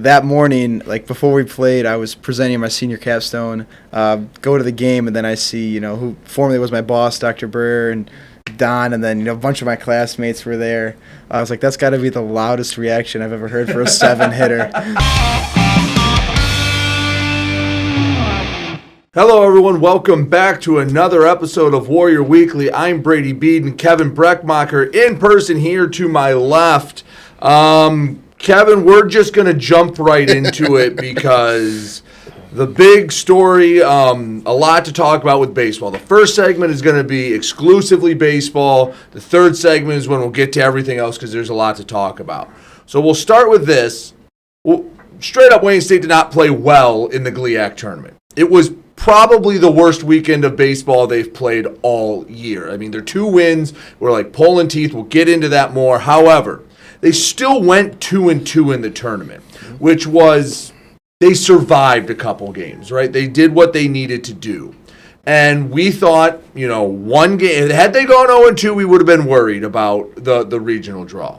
that morning, like before we played, I was presenting my senior capstone, go to the game, and then I see, who formerly was my boss, Dr. Breer, and Don, and then, a bunch of my classmates were there. I was like, that's got to be the loudest reaction I've ever heard for a 7-hitter. Hello, everyone. Welcome back to another episode of Warrior Weekly. I'm Brady Beedon, Kevin Brechmacher in person here to my left. Kevin, we're just going to jump right into it because the big story, a lot to talk about with baseball. The first segment is going to be exclusively baseball. The third segment is when we'll get to everything else because there's a lot to talk about. So we'll start with this. Straight up, Wayne State did not play well in the GLIAC tournament. It was probably the worst weekend of baseball they've played all year. I mean, their 2 wins were like pulling teeth. We'll get into that more. However, they still went 2-2 in the tournament, which was they survived a couple games, right? They did what they needed to do. And we thought, one game, had they gone 0-2, we would have been worried about the regional draw.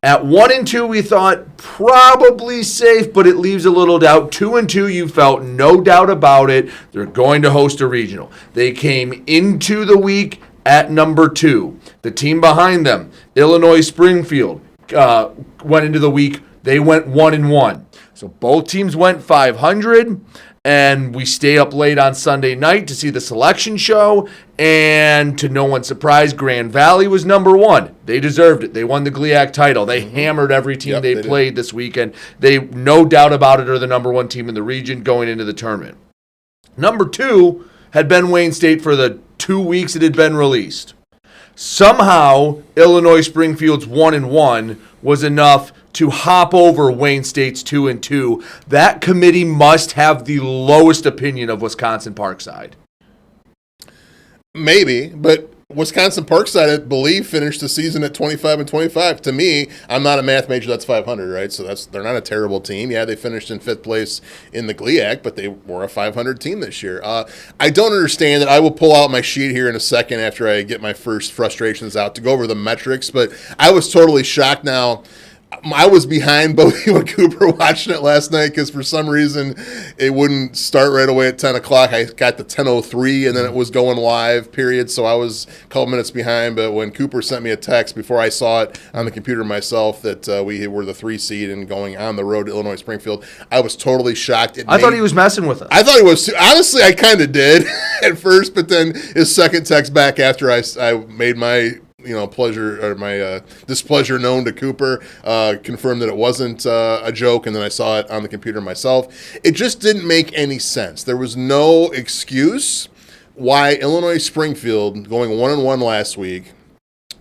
At 1-2, we thought probably safe, but it leaves a little doubt. 2-2, you felt no doubt about it. They're going to host a regional. They came into the week at number 2. The team behind them, Illinois Springfield, went into the week. They went 1-1. So both teams went 500. And we stay up late on Sunday night to see the selection show. And to no one's surprise, Grand Valley was number 1. They deserved it. They won the GLIAC title. They hammered every team they played this weekend. They, no doubt about it, are the number 1 team in the region going into the tournament. Number 2 had been Wayne State for the 2 weeks it had been released. Somehow, Illinois Springfield's 1-1 was enough to hop over Wayne State's 2-2. That committee must have the lowest opinion of Wisconsin Parkside. Maybe, but Wisconsin Parkside, I believe, finished the season at 25-25. To me, I'm not a math major. That's 500, right? So they're not a terrible team. Yeah, they finished in 5th place in the GLIAC, but they were a 500 team this year. I don't understand it. I will pull out my sheet here in a second after I get my first frustrations out to go over the metrics, but I was totally shocked now. I was behind Bodie and Cooper watching it last night because for some reason it wouldn't start right away at 10 o'clock. I got the 10:03 and then it was going live, period. So I was a couple minutes behind. But when Cooper sent me a text before I saw it on the computer myself that we were the 3 seed and going on the road to Illinois Springfield, I was totally shocked. I thought he was messing with us. I thought he was too. Honestly, I kind of did at first, but then his second text back after I made my pleasure or my displeasure known to Cooper, confirmed that it wasn't a joke, and then I saw it on the computer myself. It just didn't make any sense. There was no excuse why Illinois Springfield, going 1-1 last week,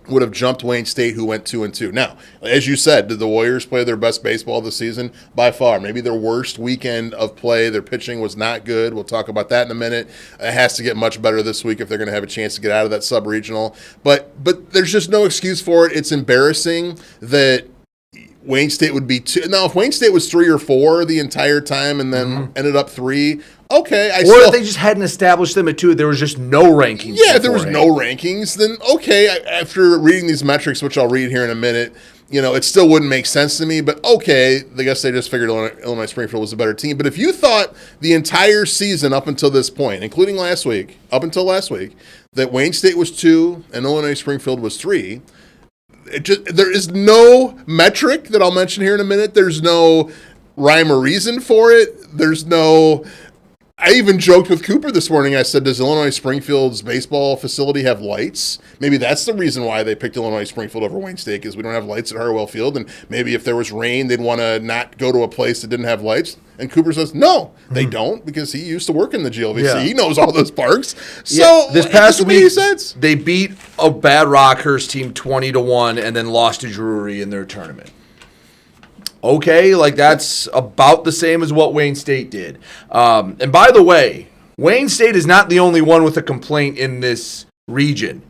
would have jumped Wayne State, who went 2-2. Now, as you said, did the Warriors play their best baseball this season? By far. Maybe their worst weekend of play. Their pitching was not good. We'll talk about that in a minute. It has to get much better this week if they're going to have a chance to get out of that sub-regional. But there's just no excuse for it. It's embarrassing that Wayne State would be 2. Now, if Wayne State was 3 or 4 the entire time and then ended up 3, okay. If they just hadn't established them at 2, there was just no rankings. Yeah, if there was no rankings, then okay. After reading these metrics, which I'll read here in a minute, it still wouldn't make sense to me. But okay, I guess they just figured Illinois Springfield was a better team. But if you thought the entire season up until this point, including last week, that Wayne State was 2 and Illinois Springfield was 3, there is no metric that I'll mention here in a minute. There's no rhyme or reason for it. There's no... I even joked with Cooper this morning. I said, does Illinois Springfield's baseball facility have lights? Maybe that's the reason why they picked Illinois Springfield over Wayne State, is we don't have lights at Harwell Field, and maybe if there was rain, they'd want to not go to a place that didn't have lights. And Cooper says, no, they don't, because he used to work in the GLVC. Yeah. He knows all those parks. So this past week, they beat a bad Rockhurst team 20-1 and then lost to Drury in their tournament. Okay, that's about the same as what Wayne State did. And by the way, Wayne State is not the only one with a complaint in this region.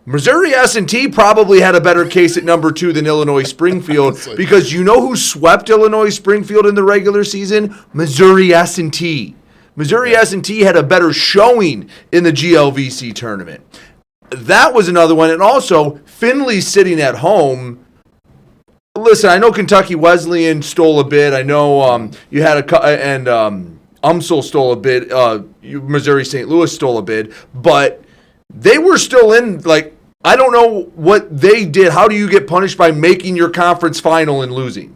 Missouri S&T probably had a better case at number 2 than Illinois Springfield because you know who swept Illinois Springfield in the regular season? Missouri S&T. Missouri S&T had a better showing in the GLVC tournament. That was another one. And also, Finley's sitting at home listen, I know Kentucky Wesleyan stole a bid. I know you had UMSL stole a bid. Missouri St. Louis stole a bid, but they were still in. Like, I don't know what they did. How do you get punished by making your conference final and losing?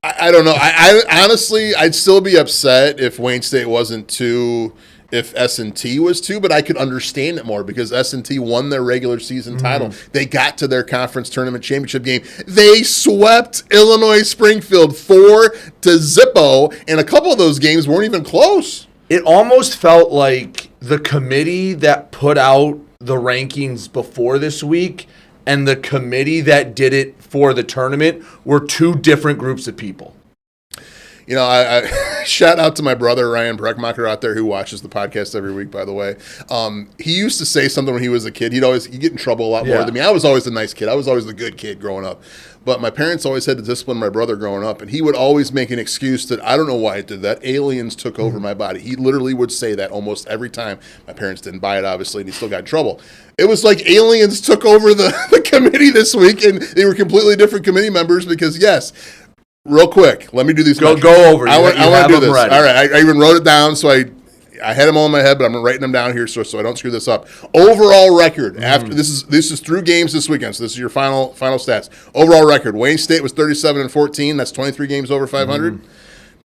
I don't know. I honestly, I'd still be upset if Wayne State wasn't 2, if S&T was 2, but I could understand it more because S&T won their regular season title. They got to their conference tournament championship game. They swept Illinois Springfield 4-0, and a couple of those games weren't even close. It almost felt like the committee that put out the rankings before this week and the committee that did it for the tournament were two different groups of people. You know, I shout out to my brother, Ryan Brechmacher, out there who watches the podcast every week, by the way. He used to say something when he was a kid. He'd get in trouble a lot more than me. I was always the nice kid. I was always the good kid growing up. But my parents always had to discipline my brother growing up, and he would always make an excuse that I don't know why it did that. Aliens took over my body. He literally would say that almost every time. My parents didn't buy it, obviously, and he still got in trouble. It was like aliens took over the committee this week, and they were completely different committee members because, yes, real quick, let me do these. Go over. I want to do this. Ready. All right, I even wrote it down, so I had them all in my head, but I'm writing them down here so I don't screw this up. Overall record after this is through games this weekend, so this is your final stats. Overall record: Wayne State was 37-14. That's 23 games over 500.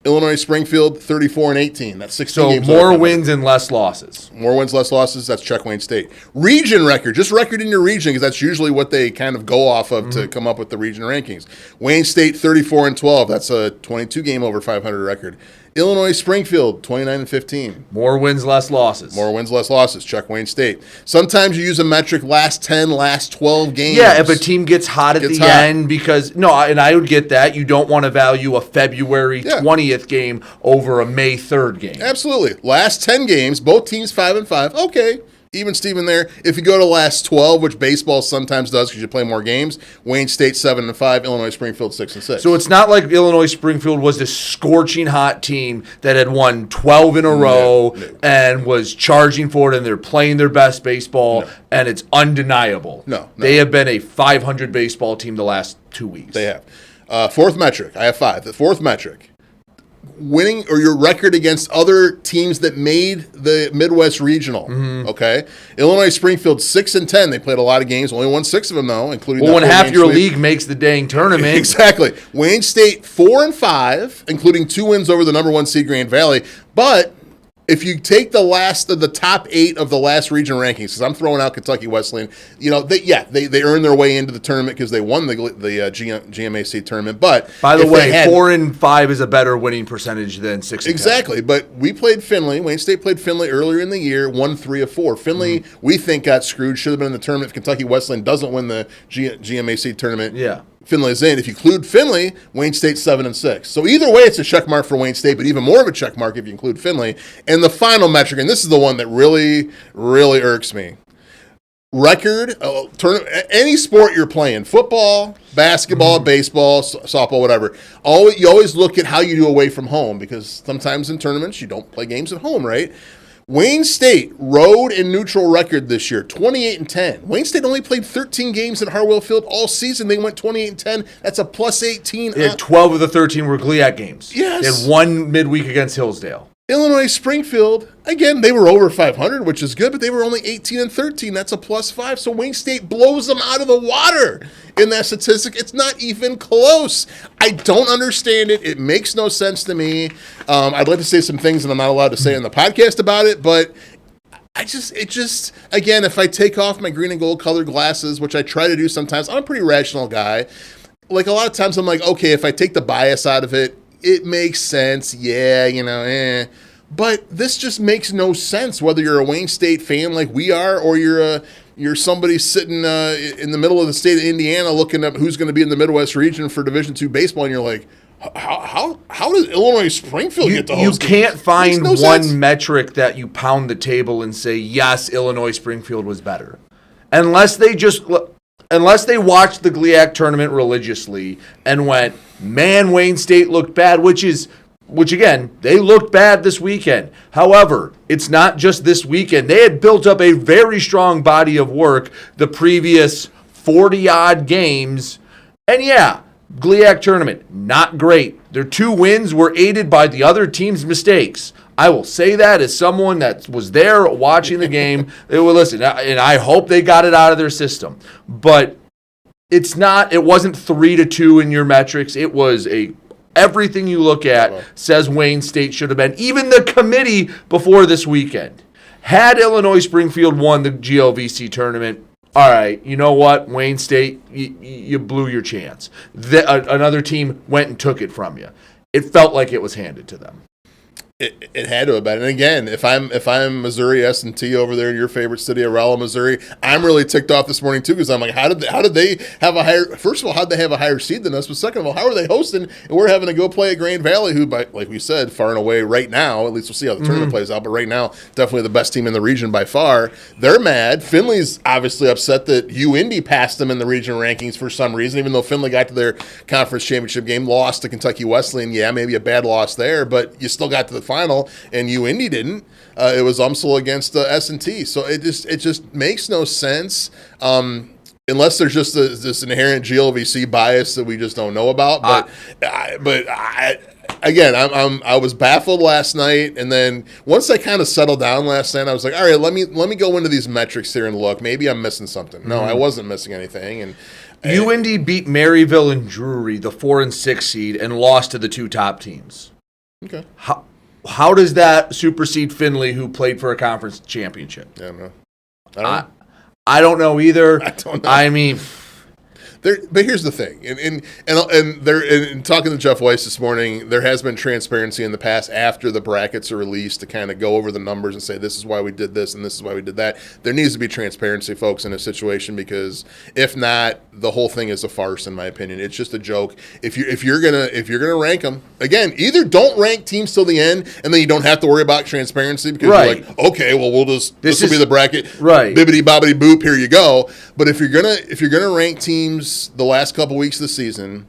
Illinois Springfield 34-18. That's 16 games. So more wins and less losses. More wins, less losses. That's check Wayne State. Region record, just record in your region because that's usually what they kind of go off of to come up with the region rankings. Wayne State 34-12. That's a 22 game over 500 record. Illinois Springfield 29-15. More wins, less losses. More wins, less losses. Check Wayne State. Sometimes you use a metric last 10, last 12 games. Yeah, if a team gets hot at the end because and I would get that. You don't want to value a February 20th game over a May 3rd game. Absolutely. Last 10 games, both teams 5-5. Okay. Even Steven there. If you go to last 12, which baseball sometimes does because you play more games, Wayne State 7-5, Illinois Springfield 6-6. So it's not like Illinois Springfield was this scorching hot team that had won 12 in a row and was charging for it and they're playing their best baseball and it's undeniable. No. They have been a 500 baseball team the last 2 weeks. They have. Fourth metric. I have 5. The fourth metric. Winning or your record against other teams that made the Midwest Regional. Okay, Illinois Springfield 6-10. They played a lot of games. Only won 6 of them though, including. Well, when half your league makes the dang tournament, exactly. Wayne State 4-5, including 2 wins over the number 1 seed Grand Valley. But if you take the last of the top 8 of the last region rankings, because I'm throwing out Kentucky Wesleyan, you know, they earned their way into the tournament because they won the GMAC tournament. But by the way, 4-5 is a better winning percentage than 6-10. Exactly. But we played Findlay. Wayne State played Findlay earlier in the year, won 3 of 4. Findlay, we think, got screwed. Should have been in the tournament if Kentucky Wesleyan doesn't win the GMAC tournament. Yeah. Finley's in. If you include Findlay, Wayne State 7-6. So either way, it's a check mark for Wayne State, but even more of a check mark if you include Findlay. And the final metric, and this is the one that really, really irks me. Record, any sport you're playing, football, basketball, baseball, softball, whatever. You always look at how you do away from home because sometimes in tournaments you don't play games at home, right? Wayne State road and neutral record this year, 28-10. Wayne State only played 13 games at Harwell Field all season. They went 28-10. That's a plus 18. 12 of the 13 were GLIAC games. Yes. They had 1 midweek against Hillsdale. Illinois Springfield, again, they were over 500, which is good, but they were only 18-13. That's a plus 5. So Wayne State blows them out of the water in that statistic. It's not even close. I don't understand it. It makes no sense to me. I'd like to say some things that I'm not allowed to say on the podcast about it, but again, if I take off my green and gold colored glasses, which I try to do sometimes, I'm a pretty rational guy. Like a lot of times I'm like, okay, if I take the bias out of it, it makes sense. Yeah, But this just makes no sense, whether you're a Wayne State fan like we are or you're somebody sitting in the middle of the state of Indiana looking up who's going to be in the Midwest region for Division II baseball, and you're like, how does Illinois Springfield get to host? You can't find one metric that you pound the table and say, yes, Illinois Springfield was better. Unless they watched the GLIAC tournament religiously and went, man, Wayne State looked bad, which again, they looked bad this weekend. However, it's not just this weekend. They had built up a very strong body of work the previous 40-odd games And yeah, GLIAC tournament, not great. Their 2 wins were aided by the other team's mistakes. I will say that as someone that was there watching the game. Listen, and I hope they got it out of their system. But it wasn't 3-2 in your metrics. It was everything you look at says Wayne State should have been. Even the committee before this weekend. Had Illinois Springfield won the GLVC tournament, all right, you know what, Wayne State, you blew your chance. Another team went and took it from you. It felt like it was handed to them. It had to have been. And again, if I'm Missouri S&T over there in your favorite city of Rolla, Missouri, I'm really ticked off this morning too, because I'm like, how did they have a higher? First of all, how did they have a higher seed than us? But second of all, how are they hosting? And we're having to go play at Grand Valley, who, like we said, far and away right now. At least we'll see how the tournament plays out. But right now, definitely the best team in the region by far. They're mad. Finley's obviously upset that UIndy passed them in the regional rankings for some reason, even though Finley got to their conference championship game, lost to Kentucky Wesleyan. Yeah, maybe a bad loss there, but you still got to the final, and UIndy didn't. It was UMSL against S&T. So it just makes no sense unless there's just this inherent GLVC bias that we just don't know about. But I was baffled last night, and then once I kind of settled down last night, I was like, all right, let me go into these metrics here and look. Maybe I'm missing something. No, I wasn't missing anything. And UIndy beat Maryville and Drury, the 4 and 6 seed, and lost to the 2 top teams. Okay. How does that supersede Finley, who played for a conference championship? I don't know. I don't know either. I don't know. I mean, but here's the thing, and talking to Jeff Weiss this morning, there has been transparency in the past after the brackets are released to kind of go over the numbers and say this is why we did this and this is why we did that. There needs to be transparency, folks, in a situation, because if not, the whole thing is a farce, in my opinion. It's just a joke. If you're gonna rank them, again, either don't rank teams till the end, and then you don't have to worry about transparency, because you're like, okay, well, this will be the bracket, right? Bibbity bobbity boop, here you go. But if you're gonna rank teams the last couple weeks of the season,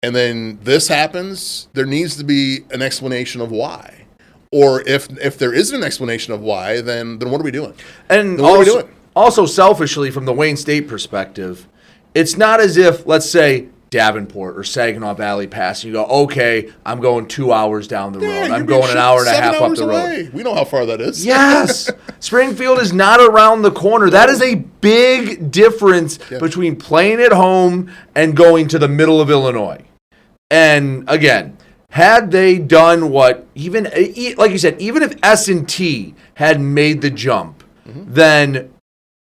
and then this happens, there needs to be an explanation of why. Or if there isn't an explanation of why, then what are we doing? And what are we doing? Also, selfishly, from the Wayne State perspective, it's not as if, let's say, Davenport or Saginaw Valley pass, and you go, okay, I'm going 2 hours down the road. I'm going an hour and a half up the road. We know how far that is. Yes. Springfield is not around the corner. That is a big difference between playing at home and going to the middle of Illinois. And again, had they done what, even like you said, even if S&T had made the jump, then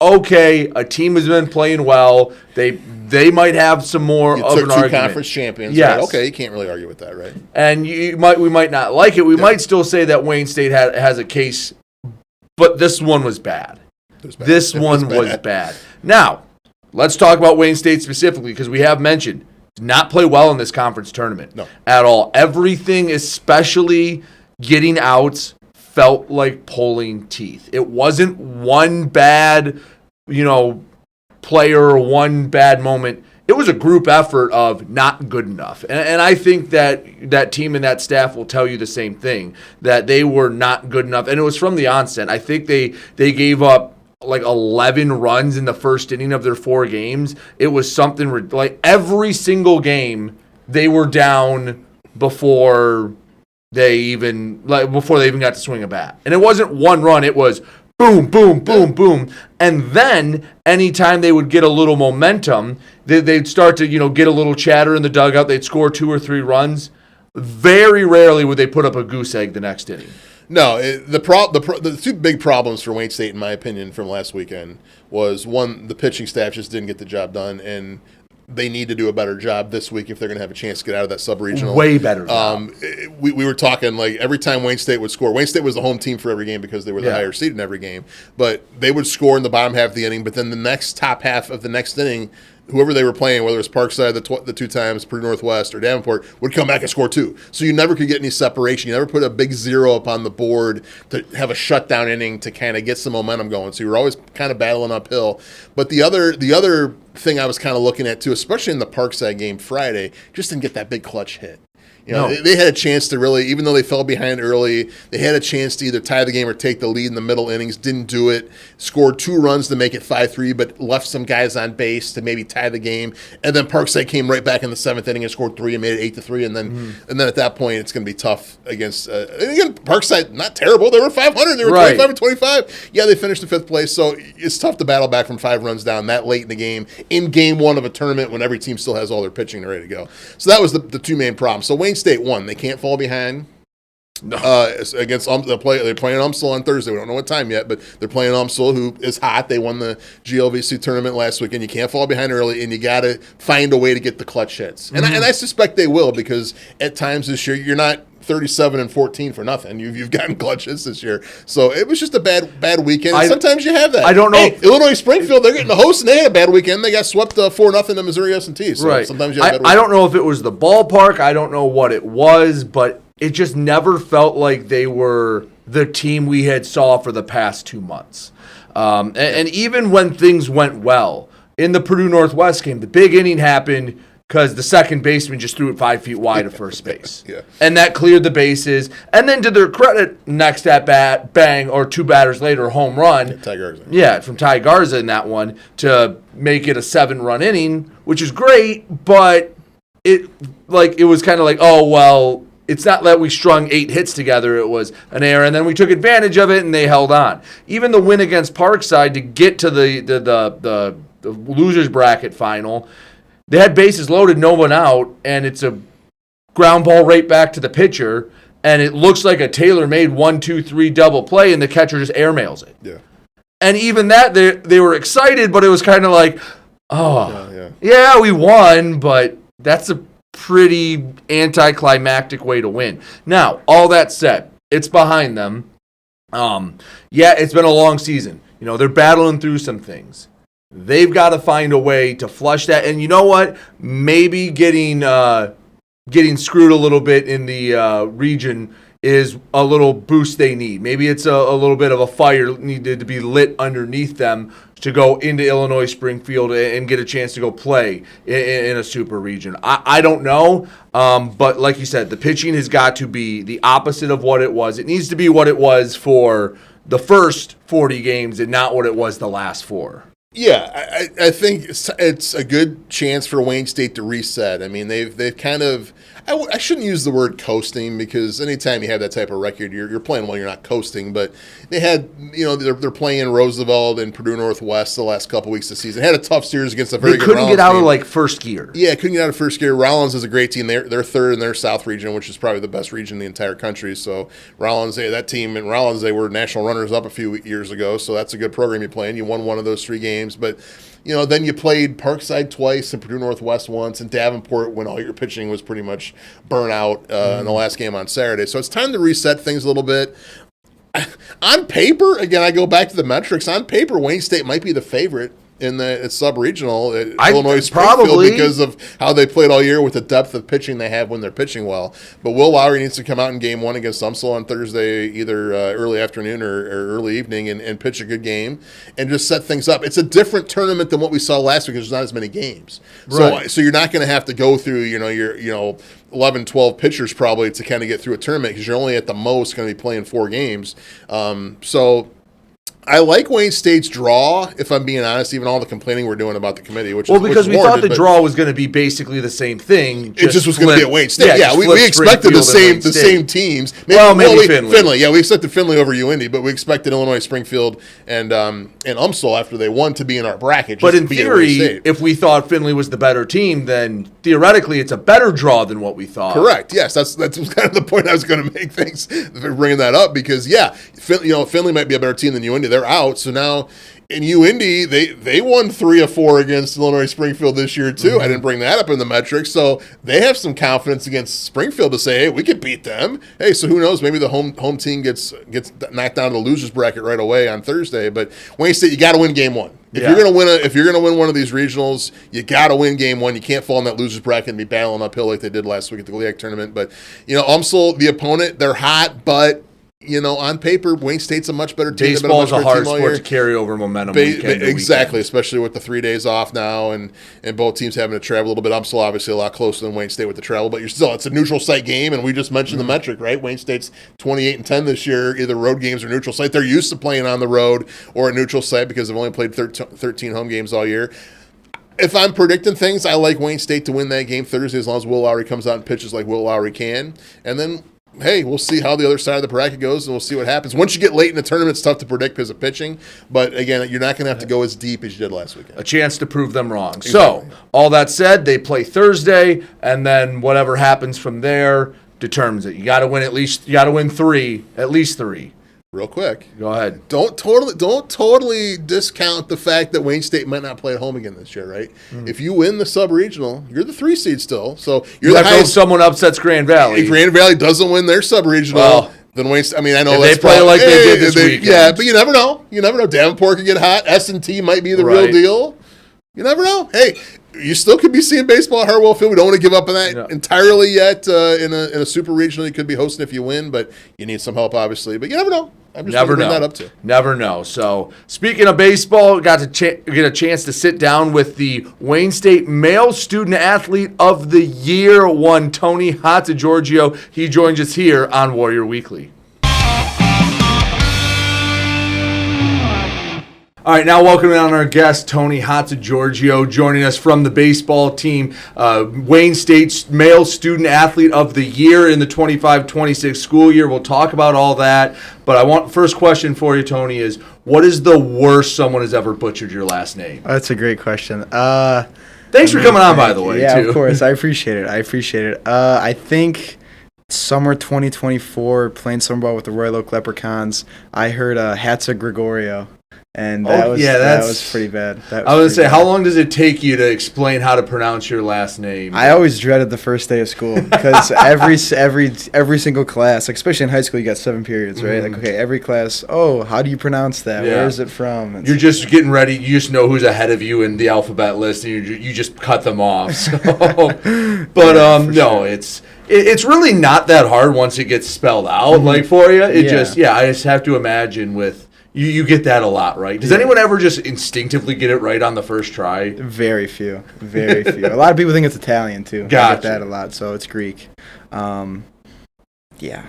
okay, a team has been playing well. They might have some more of an argument. You took 2 conference champions. Yes. Right? Okay, you can't really argue with that, right? And we might not like it. We might still say that Wayne State has a case, but this one was bad. This one was bad. Now, let's talk about Wayne State specifically, because we have mentioned did not play well in this conference tournament at all. Everything, especially getting outs, felt like pulling teeth. It wasn't one bad, player or one bad moment. It was a group effort of not good enough. And I think that team and that staff will tell you the same thing, that they were not good enough. And it was from the onset. I think they gave up like 11 runs in the first inning of their 4 games. It was something like every single game they were down before they even got to swing a bat. And it wasn't one run, it was boom, boom, boom, boom. And then anytime they would get a little momentum, they'd start to, get a little chatter in the dugout. They'd score 2 or 3 runs. Very rarely would they put up a goose egg the next inning. No, the 2 big problems for Wayne State, in my opinion, from last weekend was, one, the pitching staff just didn't get the job done, and they need to do a better job this week if they're going to have a chance to get out of that sub-regional. Way better job. We were talking, like, every time Wayne State would score, Wayne State was the home team for every game because they were the higher seed in every game, but they would score in the bottom half of the inning, but then the next top half of the next inning, whoever they were playing, whether it was Parkside the 2 times, Purdue Northwest, or Davenport, would come back and score 2. So you never could get any separation. You never put a big 0 up on the board to have a shutdown inning to kind of get some momentum going. So you were always kind of battling uphill. But the other thing I was kind of looking at too, especially in the Parkside game Friday, just didn't get that big clutch hit. They had a chance to really, even though they fell behind early, they had a chance to either tie the game or take the lead in the middle innings. Didn't do it. Scored 2 runs to make it 5-3, but left some guys on base to maybe tie the game. And then Parkside came right back in the 7th inning and scored 3 and made it 8-3. And then at that point, it's going to be tough against. And again, Parkside not terrible. They were 500. They were 25-25. Yeah, they finished in 5th place. So it's tough to battle back from 5 runs down that late in the game, in game 1 of a tournament when every team still has all their pitching ready to go. So that was the 2 main problems. So Wayne State won. They can't fall behind. No. Against they're playing UMSL on Thursday. We don't know what time yet, but they're playing UMSL, who is hot. They won the GLVC tournament last weekend. You can't fall behind early, and you got to find a way to get the clutch hits. And I suspect they will, because at times this year you're not 37-14 for nothing. You've gotten clutch hits this year, so it was just a bad weekend. Sometimes you have that. I don't know. Hey, Illinois Springfield, they're getting the host, and they had a bad weekend. They got swept 4-0 to Missouri S&T. So right. Sometimes you have bad I don't know if it was the ballpark. I don't know what it was, but it just never felt like they were the team we had saw for the past 2 months. And even when things went well in the Purdue Northwest game, the big inning happened because the second baseman just threw it 5 feet wide of first base. Yeah. And that cleared the bases. And then to their credit, next at bat, bang, or 2 batters later, home run. Ty Garza. Yeah, from Ty Garza in that one to make it a 7-run inning, which is great, but it was kind of like, oh, well, it's not that we strung 8 hits together. It was an error, and then we took advantage of it, and they held on. Even the win against Parkside to get to the losers bracket final, they had bases loaded, no one out, and it's a ground ball right back to the pitcher, and it looks like a tailor-made 1-2-3 double play, and the catcher just airmails it. Yeah. And even that, they were excited, but it was kind of like, yeah, we won, but that's a pretty anticlimactic way to win. Now, all that said, it's behind them. It's been a long season. They're battling through some things. They've got to find a way to flush that. And you know what? Maybe getting screwed a little bit in the region is a little boost they need. Maybe it's a little bit of a fire needed to be lit underneath them to go into Illinois Springfield and get a chance to go play in a super region. I don't know, but like you said, the pitching has got to be the opposite of what it was. It needs to be what it was for the first 40 games and not what it was the last 4. Yeah, I think it's a good chance for Wayne State to reset. I mean, they've kind of I shouldn't use the word coasting, because anytime you have that type of record, you're playing well, you're not coasting. But they had, they're playing Roosevelt and Purdue Northwest the last couple weeks of the season. They had a tough series against a very good Rollins team. They couldn't get out of first gear. Yeah, couldn't get out of first gear. Rollins is a great team. They're third in their South region, which is probably the best region in the entire country. So Rollins, that team in Rollins, they were national runners-up a few years ago. So that's a good program you're playing. You won one of those 3 games, but then you played Parkside twice and Purdue Northwest once, and Davenport when all your pitching was pretty much burnt out in the last game on Saturday. So it's time to reset things a little bit. On paper, again, I go back to the metrics. On paper, Wayne State might be the favorite in the sub-regional at Illinois Springfield because of how they played all year with the depth of pitching they have when they're pitching well. But Will Lowry needs to come out in game 1 against UMSL on Thursday, either early afternoon or early evening, and pitch a good game and just set things up. It's a different tournament than what we saw last week because there's not as many games. Right. So you're not going to have to go through, your 11, 12 pitchers probably to kind of get through a tournament because you're only at the most going to be playing 4 games. So I like Wayne State's draw, if I'm being honest, even all the complaining we're doing about the committee. Because we thought the draw was going to be basically the same thing. It just was going to be at Wayne State. Yeah, we expected the same teams. Maybe Finley. Yeah, we expected Finley over UIndy, but we expected Illinois Springfield and UMSL after they won to be in our bracket. But in theory, if we thought Finley was the better team, then theoretically it's a better draw than what we thought. Correct. Yes, that's kind of the point I was going to make. Thanks for bringing that up because Finley might be a better team than UIndy. They're out, so now in UIndy they won 3 of 4 against Illinois Springfield this year too. I didn't bring that up in the metrics, so they have some confidence against Springfield to say, hey, we could beat them. Hey, so who knows? Maybe the home team gets knocked down to the losers bracket right away on Thursday. But Wayne State, you got to win game 1. If you're gonna win one of these regionals, you got to win game 1. You can't fall in that losers bracket and be battling uphill like they did last week at the GLIAC tournament. But UMSL, the opponent, they're hot, but on paper, Wayne State's a much better team. Baseball is a hard sport to carry over momentum. Exactly, especially with the 3 days off now, and both teams having to travel a little bit. I'm still obviously a lot closer than Wayne State with the travel, but it's a neutral site game, and we just mentioned the metric, right? Wayne State's 28-10 this year, either road games or neutral site. They're used to playing on the road or a neutral site because they've only played 13 home games all year. If I'm predicting things, I like Wayne State to win that game Thursday as long as Will Lowry comes out and pitches like Will Lowry can, and then hey, we'll see how the other side of the bracket goes, and we'll see what happens. Once you get late in the tournament, it's tough to predict because of pitching. But, again, you're not going to have to go as deep as you did last weekend. A chance to prove them wrong. Exactly. So, all that said, they play Thursday, and then whatever happens from there determines it. You got to win at least three. Real quick. Go ahead. Don't totally discount the fact that Wayne State might not play at home again this year, right? If you win the sub-regional, you're the 3 seed still. So you're the highest. If someone upsets Grand Valley. If Grand Valley doesn't win their sub-regional, then Wayne State, I know if that's they play like they did this weekend. Yeah, but you never know. Davenport could get hot. S&T might be the real deal. You never know. Hey, you still could be seeing baseball at Hartwell Field. We don't want to give up on that entirely yet. In a super regional, you could be hosting if you win, but you need some help, obviously. But you never know. I'm just bring that up too. Never know. So, speaking of baseball, got to get a chance to sit down with the Wayne State Male Student Athlete of the Year, one Tony Hatzigeorgiou. He joins us here on Warrior Weekly. All right, now welcoming on our guest, Tony Hatzigeorgiou, joining us from the baseball team, Wayne State's Male Student Athlete of the Year in the 25-26 school year. We'll talk about all that, but first question for you, Tony, is what is the worst someone has ever butchered your last name? That's a great question. Thanks for coming on, by the way, yeah, too. Of course. I appreciate it. I think summer 2024, playing summer ball with the Royal Oak Leprechauns, I heard Hatzigeorgiou. And that was pretty bad. I was going to say, how long does it take you to explain how to pronounce your last name? I always dreaded the first day of school because every single class, like especially in high school, you got 7 periods, right? Like, okay, every class, how do you pronounce that? Where is it from? You're just getting ready. You just know who's ahead of you in the alphabet list, and you just cut them off. So. But, no, sure. It's really not that hard once it gets spelled out, like, for you. I just have to imagine with... You get that a lot, right? Does anyone ever just instinctively get it right on the first try? Very few. A lot of people think it's Italian, too. Gotcha. I get that a lot, so it's Greek. Yeah.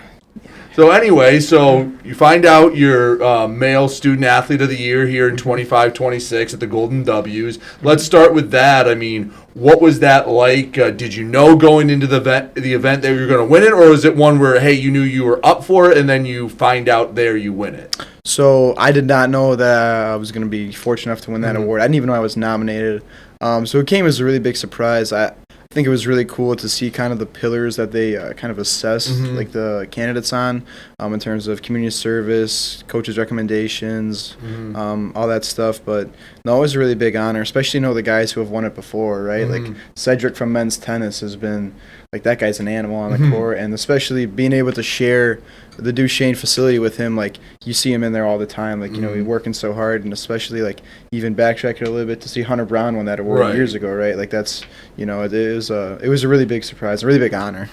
So anyway, you find out you're Male Student Athlete of the Year here in 25-26 at the Golden W's. Let's start with that. I mean, what was that like? Did you know going into the event that you were going to win it, or was it one where, hey, you knew you were up for it, and then you find out there you win it? So I did not know that I was going to be fortunate enough to win that award. I didn't even know I was nominated. So it came as a really big surprise. I think it was really cool to see kind of the pillars that they kind of assess like the candidates on in terms of community service, coaches' recommendations, all that stuff. But no, it was a really big honor, especially the guys who have won it before, right? Like Cedric from men's tennis has been like that guy's an animal on the court, and especially being able to share the Duchesne facility with him, like you see him in there all the time, like he's working so hard, and especially like even backtrack it a little bit to see Hunter Brown won that award years ago, right? Like that's it was a really big surprise, a really big honor.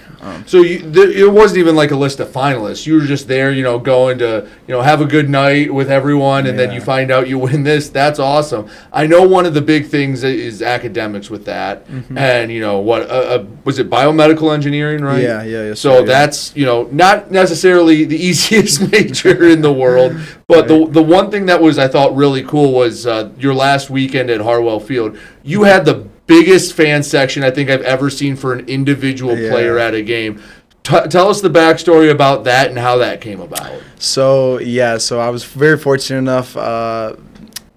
So it wasn't even like a list of finalists. You were just there, going to have a good night with everyone, and then you find out you win this. That's awesome. I know one of the big things is academics with that, and was it biomedical engineering, right? Yeah. So that's not necessarily the easiest major in the world, but the one thing that was I thought really cool was your last weekend at Hartwell Field. You had the biggest fan section I think I've ever seen for an individual player at a game. Tell us the backstory about that and how that came about. So I was very fortunate enough.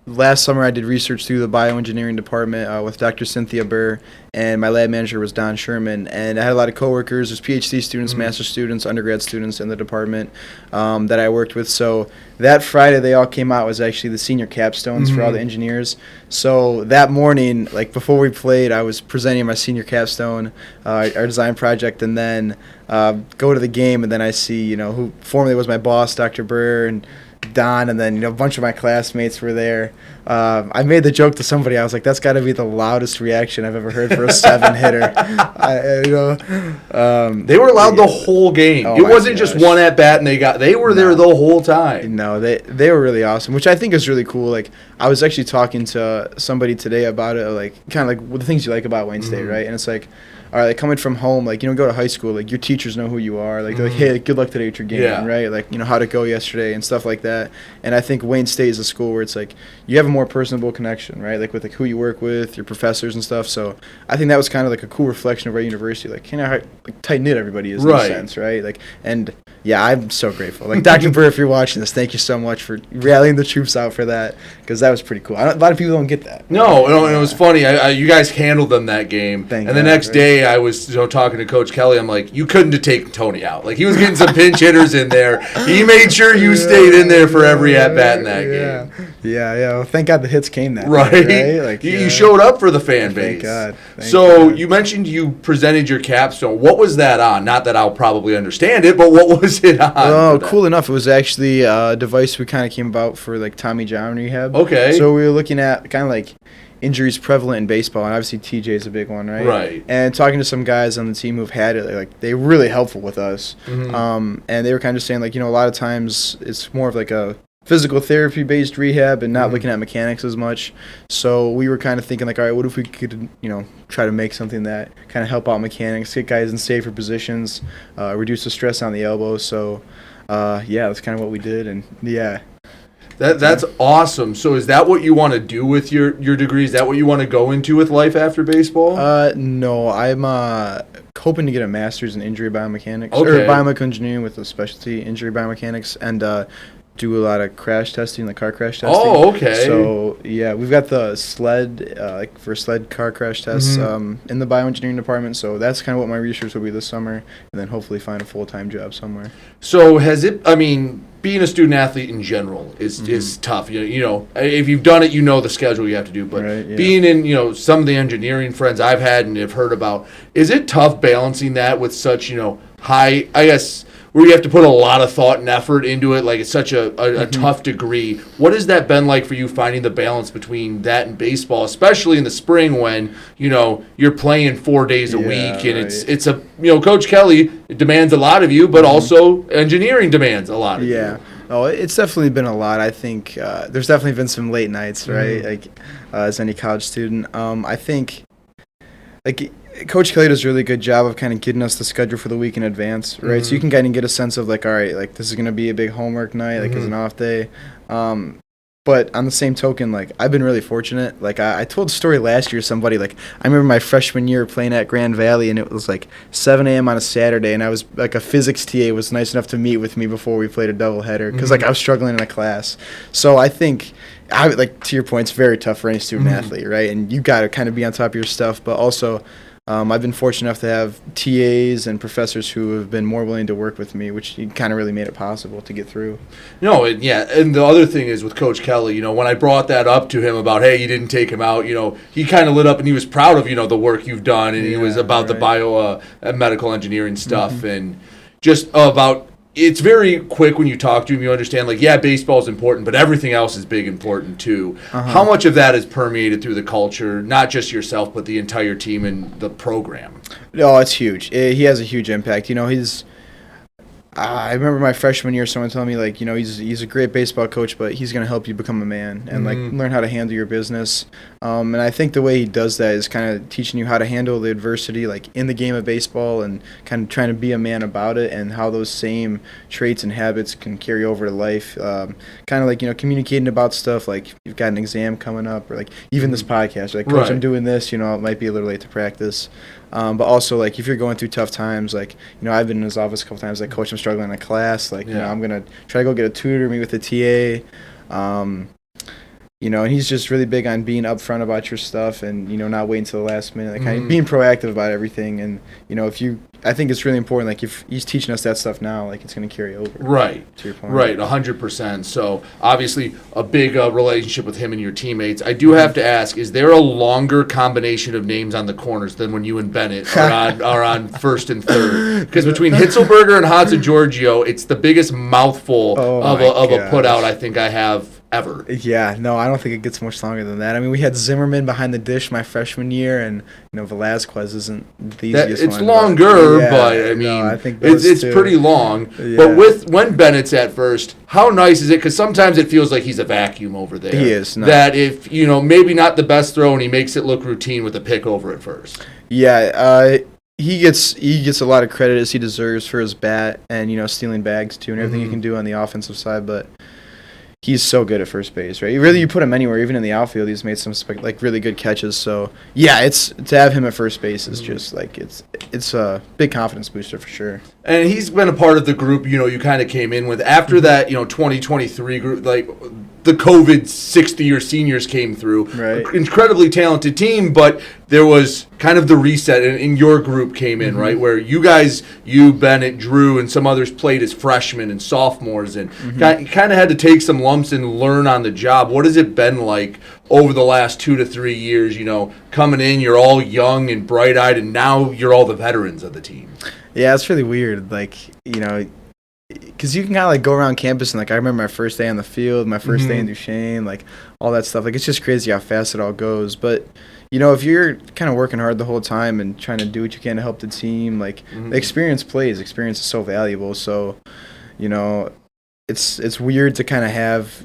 Last summer, I did research through the bioengineering department with Dr. Cynthia Burr, and my lab manager was Don Sherman. And I had a lot of coworkers. There's PhD students, master's students, undergrad students in the department that I worked with. So that Friday, they all came out. It was actually the senior capstones for all the engineers. So that morning, like before we played, I was presenting my senior capstone, our design project, and then go to the game, and then I see, who formerly was my boss, Dr. Burr, and Don, and then a bunch of my classmates were there. I made the joke to somebody. I was like, "That's got to be the loudest reaction I've ever heard for a 7-hitter." They were allowed the whole game. Oh it my wasn't gosh. just one at bat, and they were there the whole time. No, they were really awesome, which I think is really cool. Like, I was actually talking to somebody today about it, like kind of like the things you like about Wayne State, right? And it's like, all right, like coming from home, like, go to high school, like your teachers know who you are. Like, they're like, hey, good luck today at your game, right? Like, how'd it go yesterday and stuff like that. And I think Wayne State is a school where it's like you have a more personable connection, right? Like with like who you work with, your professors and stuff. So I think that was kind of like a cool reflection of our university, like how like tight knit everybody is in a sense, right? Like, and yeah, I'm so grateful. Like, Dr. Burr, if you're watching this, thank you so much for rallying the troops out for that, because that was pretty cool. A lot of people don't get that. No, and it was funny. You guys handled them that game. And the next day, I was talking to Coach Kelly. I'm like, you couldn't have taken Tony out. Like, he was getting some pinch hitters in there. He made sure you stayed in there for every at-bat in that game. Yeah. Well, thank God the hits came that right. Day, right? Like, you showed up for the fan base. Thank God. So you mentioned you presented your capstone. What was that on? Not that I'll probably understand it, but what was it on? Oh, cool enough. It was actually a device we kind of came about for like Tommy John rehab. Okay. So we were looking at kind of like injuries prevalent in baseball, and obviously TJ is a big one, right? Right. And talking to some guys on the team who've had it, like they were really helpful with us. And they were kind of saying like, a lot of times it's more of like a physical therapy based rehab and not looking at mechanics as much. So we were kind of thinking like, all right, what if we could, try to make something that kind of help out mechanics, get guys in safer positions, reduce the stress on the elbow. So that's kind of what we did. And That's awesome. So is that what you want to do with your degree? Is that what you want to go into with life after baseball? No, I'm hoping to get a master's in injury biomechanics or biomechanical engineering with a specialty injury biomechanics, and do a lot of crash testing, like car crash testing. Oh, okay. So we've got the sled, like for sled car crash tests in the bioengineering department. So that's kind of what my research will be this summer, and then hopefully find a full-time job somewhere. So being a student athlete in general is tough. If you've done it, the schedule you have to do. But being in, some of the engineering friends I've had and have heard about, is it tough balancing that with such, high, I guess, where you have to put a lot of thought and effort into it, like it's such a tough degree. What has that been like for you, finding the balance between that and baseball, especially in the spring when, you're playing 4 days a week, and it's a, Coach Kelly demands a lot of you, but also engineering demands a lot of you. Yeah. Oh, it's definitely been a lot. I think there's definitely been some late nights, right? Like as any college student. I think like Coach Kelly does a really good job of kind of getting us the schedule for the week in advance, right? So you can kind of get a sense of like, all right, like this is going to be a big homework night, like it's an off day. But on the same token, like I've been really fortunate. Like I told a story last year to somebody, like I remember my freshman year playing at Grand Valley, and it was like 7 a.m. on a Saturday, and I was like a physics TA was nice enough to meet with me before we played a doubleheader because like I was struggling in a class. So I think, like to your point, it's very tough for any student athlete, right? And you got to kind of be on top of your stuff, but also I've been fortunate enough to have TAs and professors who have been more willing to work with me, which kind of really made it possible to get through. And the other thing is with Coach Kelly, when I brought that up to him about, hey, you didn't take him out, he kind of lit up and he was proud of, the work you've done, and he was about the bio medical engineering stuff and just about. It's very quick when you talk to him. You understand, like, baseball is important, but everything else is big important too. How much of that is permeated through the culture, not just yourself, but the entire team and the program? Oh, it's huge. He has a huge impact. I remember my freshman year, someone telling me, like, he's a great baseball coach, but he's going to help you become a man and, like, learn how to handle your business. And I think the way he does that is kind of teaching you how to handle the adversity, like, in the game of baseball, and kind of trying to be a man about it, and how those same traits and habits can carry over to life. Kind of like, communicating about stuff, like, you've got an exam coming up, or, like, even this podcast. Like, Coach, I'm doing this, it might be a little late to practice. But also, like, if you're going through tough times, like, I've been in his office a couple times, like, Coach, I'm struggling in a class. Like, I'm going to try to go get a tutor, meet with a TA. and he's just really big on being upfront about your stuff and, not waiting till the last minute, like kind of being proactive about everything. And, I think it's really important, like if he's teaching us that stuff now, like it's going to carry over. Right. To your point. Right, 100%. So obviously a big relationship with him and your teammates. I do have to ask, is there a longer combination of names on the corners than when you and Bennett are on first and third? Because between Hitzelberger and Hatzigeorgiou, it's the biggest mouthful of a put out I think I have ever. Yeah, no, I don't think it gets much longer than that. I mean, we had Zimmerman behind the dish my freshman year, and Velasquez isn't the easiest it's one. Longer, but I mean, I think it's pretty long. Yeah. But when Bennett's at first, how nice is it? Because sometimes it feels like he's a vacuum over there. He is. No. That if maybe not the best throw, and he makes it look routine with a pick over at first. Yeah. He gets a lot of credit as he deserves for his bat and stealing bags too and everything he can do on the offensive side, but he's so good at first base, right? You put him anywhere, even in the outfield, he's made some really good catches. So yeah, it's to have him at first base is just like it's a big confidence booster for sure. And he's been a part of the group, you kind of came in with after that, 2023 group, like the COVID 60-year seniors came through. Right. Incredibly talented team, but there was kind of the reset, and your group came in, right, where you guys, Bennett, Drew, and some others played as freshmen and sophomores, and kind of had to take some lumps and learn on the job. What has it been like over the last 2 to 3 years, coming in, you're all young and bright-eyed, and now you're all the veterans of the team? Yeah, it's really weird, because you can kind of like go around campus and I remember my first day on the field, my first day in Duchesne, all that stuff. It's just crazy how fast it all goes. But if you're kind of working hard the whole time and trying to do what you can to help the team, the experience plays. Experience is so valuable. So, it's weird to kind of have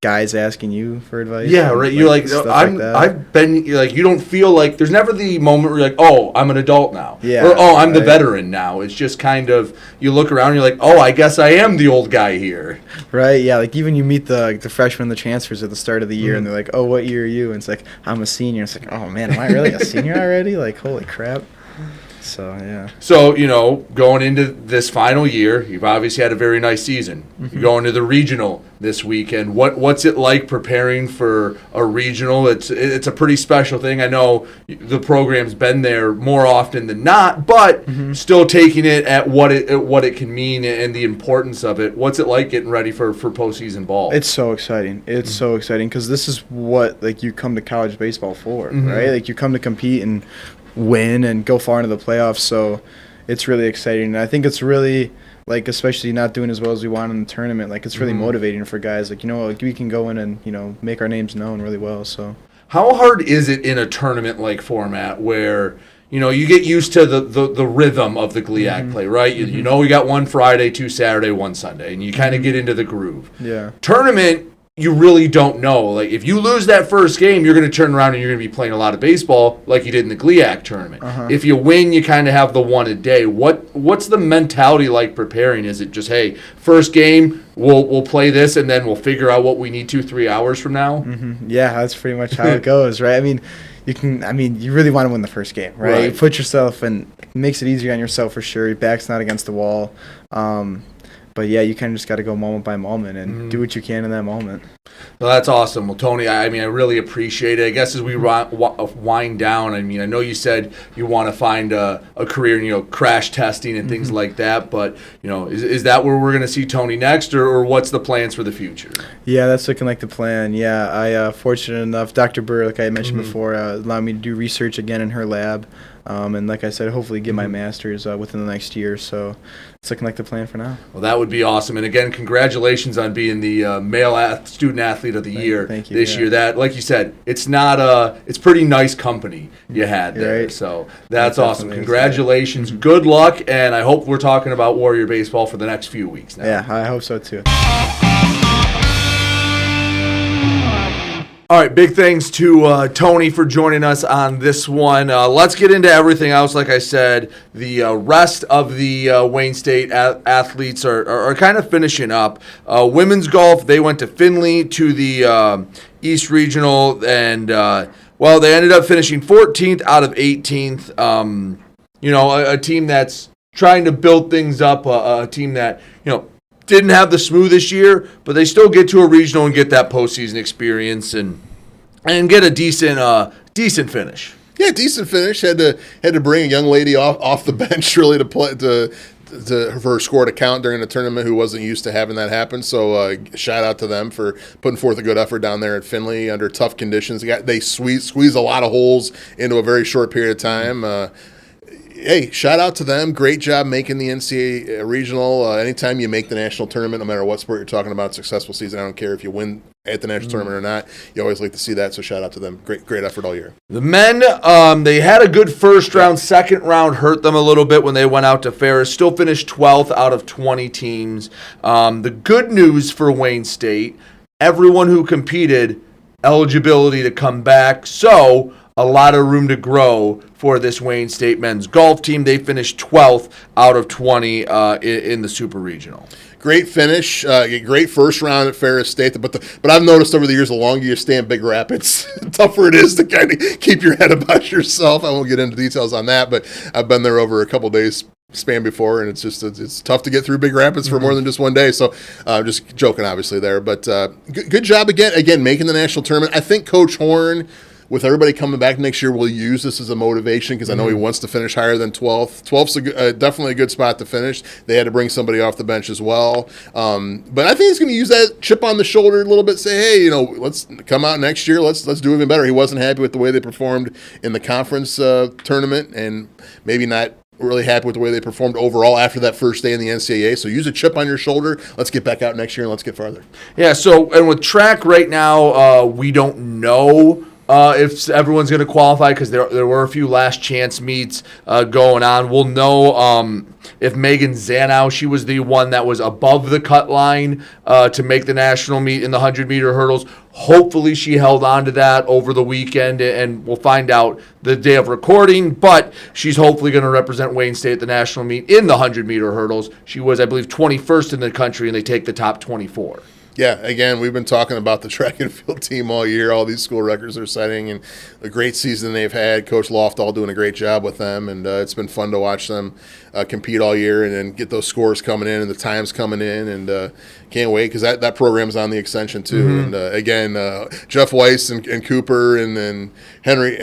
guys asking you for advice. Yeah, right. You're I've been you don't feel like there's never the moment where you're like, oh, I'm an adult now. Yeah. Or I'm the veteran now. It's just kind of you look around and you're like, oh, I guess I am the old guy here. Right. Yeah. Even you meet the freshmen, the transfers at the start of the year, and they're like, oh, what year are you? And it's like, I'm a senior. It's like, oh man, am I really a senior already? Holy crap. So, yeah. So, going into this final year, you've obviously had a very nice season. You're going to the regional this weekend. What's it like preparing for a regional? It's a pretty special thing. I know the program's been there more often than not, but still taking it at what it can mean and the importance of it. What's it like getting ready for postseason ball? It's so exciting. It's so exciting because this is what you come to college baseball for, right? You come to compete and win and go far into the playoffs, so it's really exciting. And I think it's really especially not doing as well as we want in the tournament, it's really motivating for guys we can go in and make our names known really well. So how hard is it in a tournament format where you get used to the rhythm of the GLIAC play, right? We got one Friday, 2 Saturday, 1 Sunday, and you kind of get into the groove. Yeah. Tournament, you really don't know. If you lose that first game, you're going to turn around and you're going to be playing a lot of baseball like you did in the GLIAC tournament. If you win, you kind of have the one a day. What's the mentality like preparing? Is it just, hey, first game, we'll play this, and then we'll figure out what we need 2-3 hours from now? Yeah, that's pretty much how it goes, right? You really want to win the first game, right? You put yourself, and it makes it easier on yourself for sure. Your back's not against the wall. But yeah, you kind of just got to go moment by moment and do what you can in that moment. Well, that's awesome. Well, Tony, I really appreciate it. I guess as we wind down, I know you said you want to find a career in crash testing and things like that. But is that where we're going to see Tony next, or what's the plans for the future? Yeah, that's looking like the plan. Yeah, I fortunate enough, Dr. Burr, like I mentioned before, allowed me to do research again in her lab. And like I said, hopefully get my master's within the next year. So it's looking like the plan for now. Well, that would be awesome. And again, congratulations on being the male student athlete of the year this year. That, like you said, it's pretty nice company you had there. Right. So that's awesome. Congratulations. Good luck. And I hope we're talking about Warrior baseball for the next few weeks now. Yeah, I hope so too. All right, big thanks to Tony for joining us on this one. Let's get into everything else. Like I said, the rest of the Wayne State athletes are kind of finishing up. Women's golf, they went to Findlay to the East Regional, and, they ended up finishing 14th out of 18th. A team that's trying to build things up, a team that, didn't have the smoothest year, but they still get to a regional and get that postseason experience and get a decent finish. Yeah, decent finish. Had to bring a young lady off the bench really to play to for her score to count during the tournament who wasn't used to having that happen. So shout out to them for putting forth a good effort down there at Findlay under tough conditions. They squeezed a lot of holes into a very short period of time. Hey, shout out to them. Great job making the NCAA regional. Anytime you make the national tournament, no matter what sport you're talking about, successful season, I don't care if you win at the national tournament or not. You always like to see that, so shout out to them. Great effort all year. The men, they had a good first round. Second round hurt them a little bit when they went out to Ferris. Still finished 12th out of 20 teams. The good news for Wayne State, everyone who competed, eligibility to come back. So a lot of room to grow for this Wayne State men's golf team. They finished 12th out of 20 in the Super Regional. Great finish, great first round at Ferris State. But I've noticed over the years, the longer you stay in Big Rapids, the tougher it is to kind of keep your head about yourself. I won't get into details on that, but I've been there over a couple days span before, and it's tough to get through Big Rapids for more than just one day. So just joking, obviously, there. But good job again making the national tournament. I think Coach Horn, with everybody coming back next year, will use this as a motivation because I know he wants to finish higher than 12th. 12th's definitely a good spot to finish. They had to bring somebody off the bench as well. But I think he's going to use that chip on the shoulder a little bit, say, hey, let's come out next year. Let's do even better. He wasn't happy with the way they performed in the conference tournament and maybe not really happy with the way they performed overall after that first day in the NCAA. So use a chip on your shoulder. Let's get back out next year and let's get farther. Yeah, and with track right now, we don't know if everyone's going to qualify because there were a few last chance meets going on. We'll know if Megan Zanow, she was the one that was above the cut line to make the national meet in the 100-meter hurdles. Hopefully she held on to that over the weekend, and we'll find out the day of recording, but she's hopefully going to represent Wayne State at the national meet in the 100-meter hurdles. She was, I believe, 21st in the country, and they take the top 24. Yeah, again, we've been talking about the track and field team all year. All these school records they're setting, and a great season they've had. Coach Loftall doing a great job with them, and it's been fun to watch them compete all year and then get those scores coming in and the times coming in. And can't wait because that program's on the extension too. Mm-hmm. And again, Jeff Weiss and Cooper and then Henry.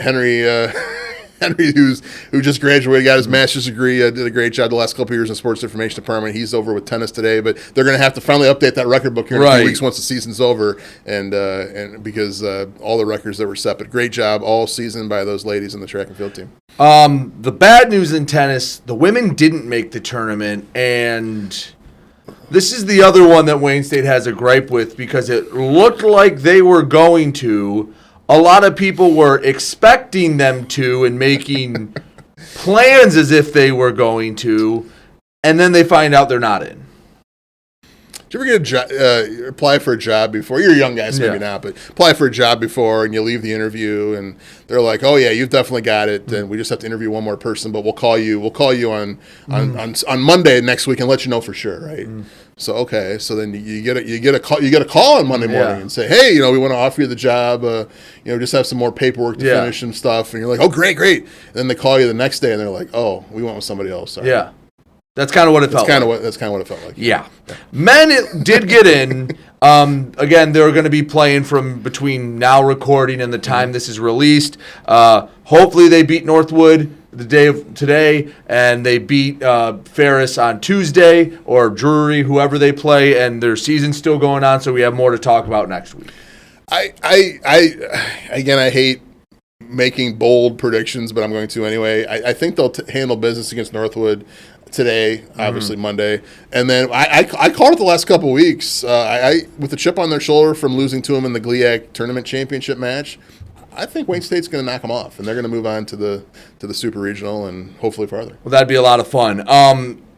Henry, who just graduated, got his master's degree, did a great job the last couple of years in the sports information department. He's over with tennis today, but they're going to have to finally update that record book here in a few weeks once the season's over, and because all the records that were set. But great job all season by those ladies in the track and field team. The bad news in tennis, the women didn't make the tournament, and this is the other one that Wayne State has a gripe with because it looked like they were going to. A lot of people were expecting them to and making plans as if they were going to, and then they find out they're not in. Did you ever get apply for a job before? You're young guys, maybe not, but apply for a job before and you leave the interview and they're like, "Oh yeah, you've definitely got it." And we just have to interview one more person, but we'll call you on Monday next week and let you know for sure, right? So okay, so then you get a call on Monday morning and say, "Hey, we want to offer you the job. Just have some more paperwork to finish and stuff." And you're like, "Oh, great." And then they call you the next day and they're like, "Oh, we went with somebody else." Sorry. Yeah. That's kind of what it felt like. That's kind of what it felt like. Yeah. Men did get in. Again, they're going to be playing from between now recording and the time this is released. Hopefully they beat Northwood the day of today, and they beat Ferris on Tuesday, or Drury, whoever they play, and their season's still going on, so we have more to talk about next week. I hate making bold predictions, but I'm going to anyway. I think they'll handle business against Northwood today, obviously Monday, and then I called it the last couple of weeks. With the chip on their shoulder from losing to them in the GLIAC tournament championship match, I think Wayne State's going to knock them off, and they're going to move on to the Super Regional and hopefully farther. Well, that'd be a lot of fun.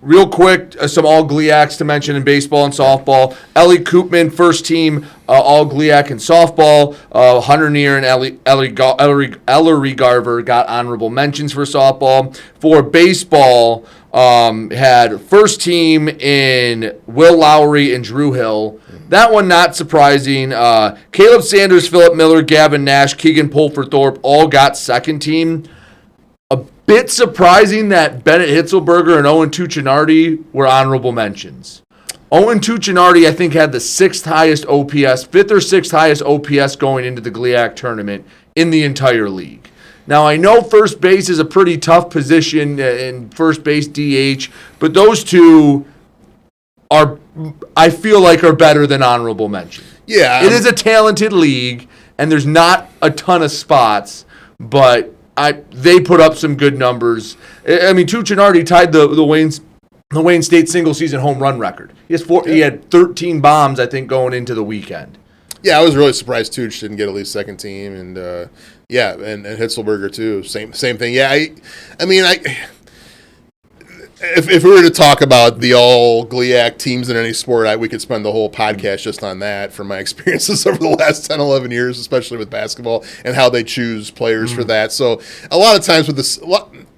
Real quick, some all GLIACs to mention in baseball and softball. Ellie Koopman, first team all GLIAC in softball. Hunter Neer and Ellery Garver got honorable mentions for softball. For baseball, had first team in Will Lowry and Drew Hill. That one not surprising. Caleb Sanders, Philip Miller, Gavin Nash, Keegan Pulford-Thorpe all got second team. A bit surprising that Bennett Hitzelberger and Owen Tuccinardi were honorable mentions. Owen Tuccinardi, I think, had the fifth or sixth highest OPS going into the GLIAC tournament in the entire league. Now, I know first base is a pretty tough position in first base DH, but those two I feel like are better than honorable mention. Yeah. It is a talented league, and there's not a ton of spots, but they put up some good numbers. I mean, Tuccinardi tied the Wayne State single-season home run record. He had 13 bombs, I think, going into the weekend. Yeah, I was really surprised Tooch didn't get at least second team, and and Hitzelberger too. Same thing. Yeah, I mean, if we were to talk about the all GLIAC teams in any sport, we could spend the whole podcast just on that from my experiences over the last 10, 11 years, especially with basketball and how they choose players for that. So a lot of times with this,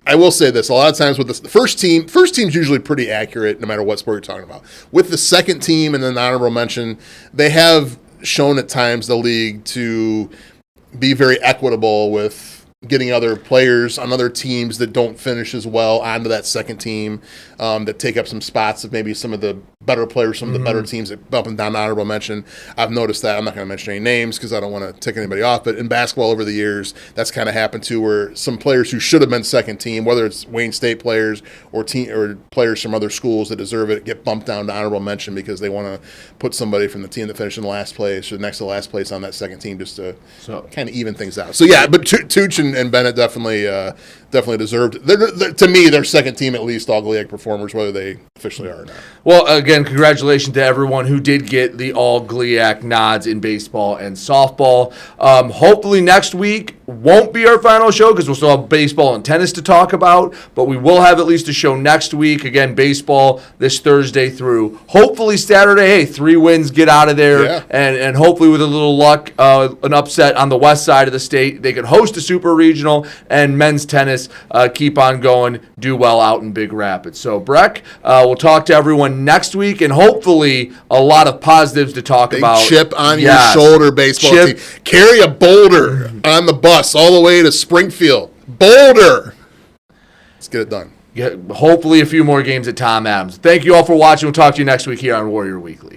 I will say this, a lot of times with the first team's usually pretty accurate no matter what sport you're talking about. With the second team and then the honorable mention, they have shown at times the league to be very equitable with getting other players on other teams that don't finish as well onto that second team, that take up some spots of maybe some of the better players, some of the better teams that up and down honorable mention. I've noticed that. I'm not going to mention any names because I don't want to tick anybody off, but in basketball over the years, that's kind of happened too, where some players who should have been second team, whether it's Wayne State players or players from other schools that deserve it, get bumped down to honorable mention because they want to put somebody from the team that finished in last place or next to last place on that second team just to kind of even things out. So yeah, but Tooch and Bennett definitely deserved. To me, they're second team at least all GLIAC performers, whether they officially are or not. Well, again, congratulations to everyone who did get the all GLIAC nods in baseball and softball. Hopefully next week won't be our final show because we'll still have baseball and tennis to talk about, but we will have at least a show next week. Again, baseball this Thursday through hopefully Saturday. Hey, 3 wins, get out of there, and hopefully with a little luck, an upset on the west side of the state, they could host a super regional, and men's tennis keep on going, do well out in Big Rapids. So, Breck, we'll talk to everyone next week, and hopefully a lot of positives to talk about. Chip on your shoulder, baseball team. Carry a boulder on the bus all the way to Springfield. Boulder. Let's get it done. Hopefully a few more games at Tom Adams. Thank you all for watching. We'll talk to you next week here on Warrior Weekly.